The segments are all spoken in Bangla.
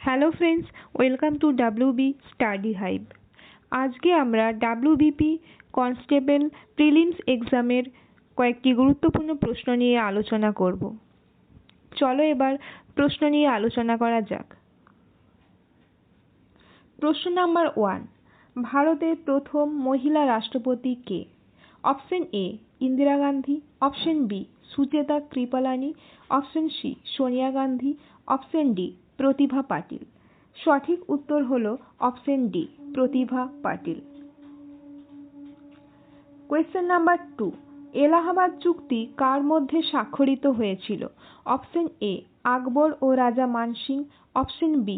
Hello friends, welcome to WB study hive. আজকে আমরা ডাব্লিউবিপি কনস্টেবল প্রিলিমস এক্সামের কয়েকটি গুরুত্বপূর্ণ প্রশ্ন নিয়ে আলোচনা করব। চলো এবার প্রশ্ন নিয়ে আলোচনা করা যাক। প্রশ্ন নাম্বার 1, ভারতের প্রথম মহিলা রাষ্ট্রপতি কে? Option A Indira Gandhi, option B Sucheta Kripalani, option C Sonia Gandhi, option D Pratibha Patil. সঠিক উত্তর হলো option D Pratibha Patil. Question number 2, Allahabad চুক্তি কার মধ্যে স্বাক্ষরিত হয়েছিল? অপশন এ আকবর ও রাজা মানসিং, অপশন বি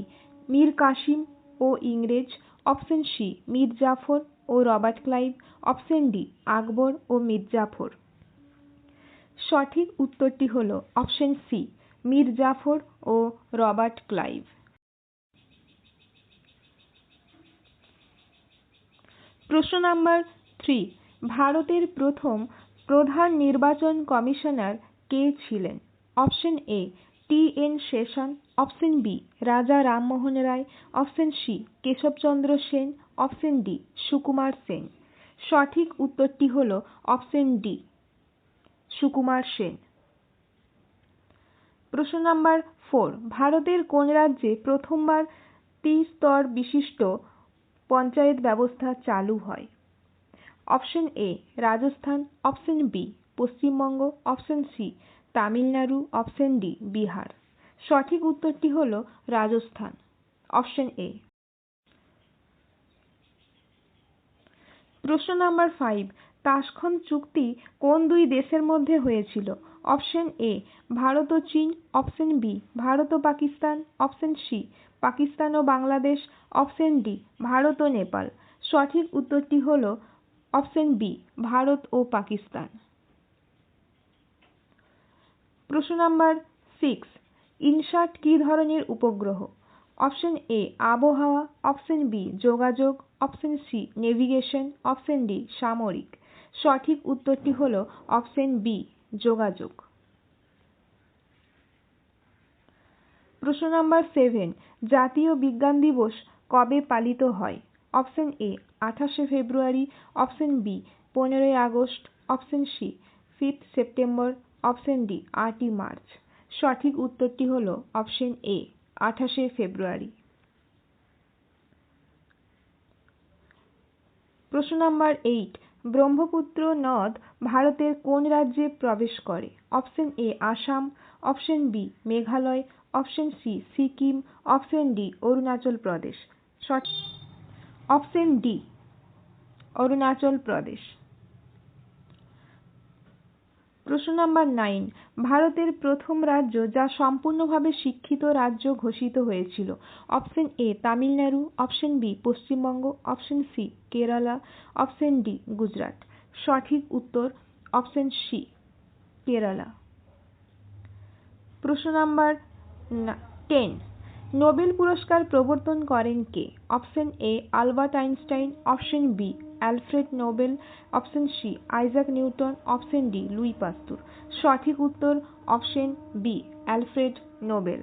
মীর কাসিম ও ইংরেজ, অপশন সি মীর জাফর ও Robert Clive, option D Akbar ও মীর জাফর। সঠিক উত্তরটি হলো অপশন সি মীর জাফর ও রবার্ট ক্লাইভ। প্রশ্ন নাম্বার 3, ভারতের প্রথম প্রধান নির্বাচন কমিশনার কে ছিলেন? Option A T N. Seshan, option B Raja Rammohan Roy, option C Keshabchandra Sen, option D Sukumar Sen. সঠিক উত্তরটি হলো অপশন ডি সুকুমার সেন। প্রশ্ন নাম্বার 4, ভারতের কোন রাজ্যে প্রথমবার ত্রিস্তর বিশিষ্ট পঞ্চায়েত ব্যবস্থা চালু হয়? Option A Rajasthan, option B Paschimbanga, option C Tamil Nadu, option D Bihar. সঠিক উত্তরটি হলো রাজস্থান, অপশন এ। প্রশ্ন নাম্বার 5, তাশখন্দ চুক্তি কোন দুই দেশের মধ্যে হয়েছিল? অপশন এ ভারত ও চীন, অপশন বি ভারত ও পাকিস্তান, অপশন সি পাকিস্তান ও বাংলাদেশ, অপশন ডি ভারত ও নেপাল। সঠিক উত্তরটি হলো অপশন বি ভারত ও পাকিস্তান। প্রশ্ন নাম্বার 6, ইনসাট কী ধরনের উপগ্রহ? অপশন এ আবহাওয়া, অপশন বি যোগাযোগ, option C navigation, option D সামরিক। সঠিক উত্তরটি হলো অপশন বি যোগাযোগ। প্রশ্ন নাম্বার 7, জাতীয় বিজ্ঞান দিবস কবে পালিত হয়? অপশন এ 28শে ফেব্রুয়ারি, অপশন বি 15ই August, option C 5 September, option D 8ই মার্চ। সঠিক উত্তরটি হলো অপশন এ 28শে ফেব্রুয়ারি। প্রশ্ন নাম্বার 8, ব্রহ্মপুত্র নদ ভারতের কোন রাজ্যে প্রবেশ করে? Option A Assam, option B Meghalaya, option C Sikkim, option D Arunachal Pradesh. Option D Arunachal Pradesh. প্রশ্ন নাম্বার 9, ভারতের প্রথম রাজ্য যা সম্পূর্ণভাবে শিক্ষিত রাজ্য ঘোষিত হয়েছিল? Option A Tamil Nadu, option B Paschimbanga, option C Kerala, option D Gujarat. সঠিক উত্তর অপশন সি কেরালা। প্রশ্ন নাম্বার 10, নোবেল পুরস্কার প্রবর্তন করেন কে? Option A Albert Einstein, option B Alfred Nobel, option C Isaac Newton, option D Louis Pasteur. সঠিক উত্তর অপশন বি অ্যালফ্রেড নোবেল।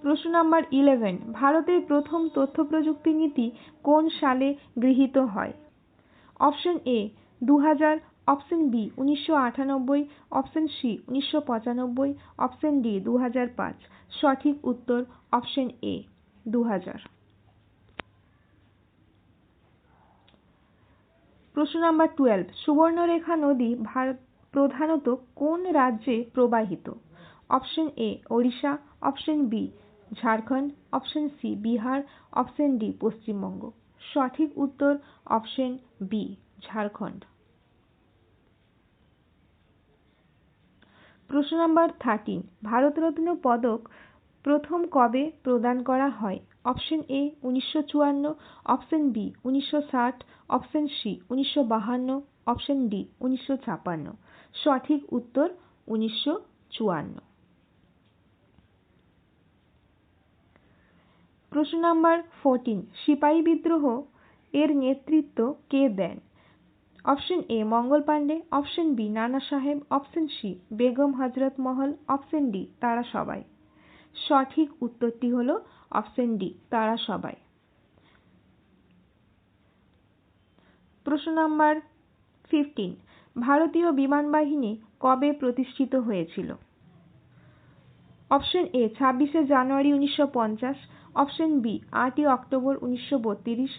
প্রশ্ন নাম্বার 11, ভারতের প্রথম তথ্য প্রযুক্তি নীতি কোন সালে গৃহীত হয়? Option A 2000, option B 1998, option C 1995, option D 2005। সঠিক উত্তর অপশন এ 2000। প্রশ্ন নাম্বার 12, সুবর্ণরেখা নদী প্রধানত কোন রাজ্যে প্রবাহিত? Option A Odisha, option B Jharkhand, option C Bihar, option D Paschimbanga. সঠিক উত্তর অপশন বি ঝাড়খণ্ড। প্রশ্ন নাম্বার 13, ভারতরত্ন পদক প্রথম কবে প্রদান করা হয়? Option A 1954, option B 1960, option C 1952, option D 1956। সঠিক উত্তর 1954। প্রশ্ন নাম্বার 14, সিপাহী বিদ্রোহ এর নেতৃত্ব কে দেন? Option A Mangal Pandey, option B Nana Sahib, option C Begum হজরত মহল, অপশন ডি তারা সবাই। সঠিক উত্তরটি হলো অপশন ডি তারা সবাই। প্রশ্ন নাম্বার 15, ভারতীয় বিমান বাহিনী কবে প্রতিষ্ঠিত হয়েছিল? অপশন এ 26শে জানুয়ারি 1950, অপশন বি 8ই অক্টোবর 1932,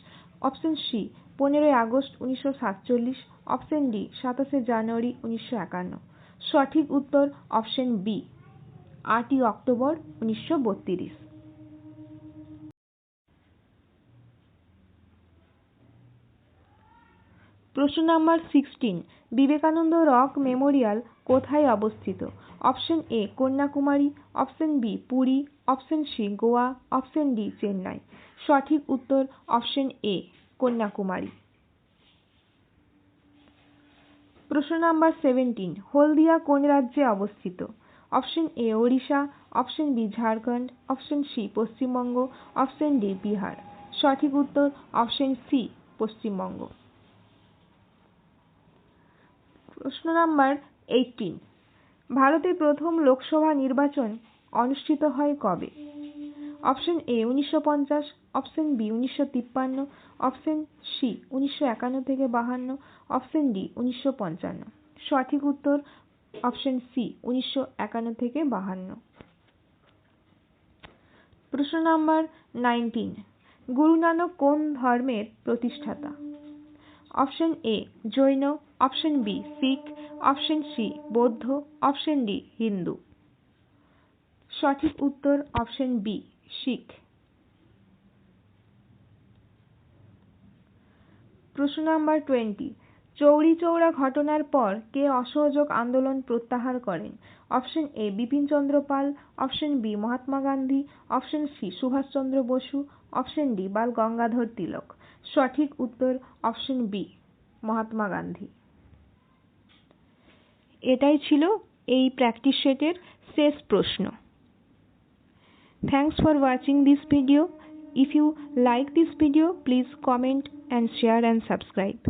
অপশন সি 15ই আগস্ট 1947, অপশন ডি 27শে জানুয়ারি 1951। সঠিক উত্তর অপশন বি 8ই অক্টোবর 1932। প্রশ্ন নাম্বার 16, বিবেকানন্দ রক মেমোরিয়াল কোথায় অবস্থিত? Option A Kanyakumari, option B Puri, option C Goa, option D Chennai. সঠিক উত্তর অপশন এ কন্যাকুমারী। প্রশ্ন নাম্বার 17, হলদিয়া কোন রাজ্যে অবস্থিত? Option A Odisha, option B Jharkhand, option C Paschimbanga, option D Bihar. সঠিক উত্তর অপশন সি পশ্চিমবঙ্গ। প্রশ্ন নাম্বার 18, ভারতের প্রথম লোকসভা নির্বাচন অনুষ্ঠিত হয় কবে? Option A 1950, option B 1953, option C 1951 থেকে 52, অপশন ডি 1955। সঠিক উত্তর অপশন সি 1951 থেকে 52। প্রশ্ন নাম্বার 19, গুরু নানক কোন ধর্মের প্রতিষ্ঠাতা? Option A Jain, option B Sikh, option C বৌদ্ধ, অপশন ডি হিন্দু। সঠিক উত্তর অপশন বি শিখ। প্রশ্ন নাম্বার 20, চৌরি চৌরা ঘটনার পর কে অসহযোগ আন্দোলন প্রত্যাহার করেন? Option A Bipin Chandra Pal, option B Mahatma Gandhi, option C Subhashchandra Bose, option D Bal Gangadhar Tilak. সঠিক উত্তর অপশন বি মহাত্মা গান্ধী। এটাই ছিল এই প্র্যাকটিস সেটের শেষ প্রশ্ন। Thanks for watching this video. If you like this video, please comment and share and subscribe.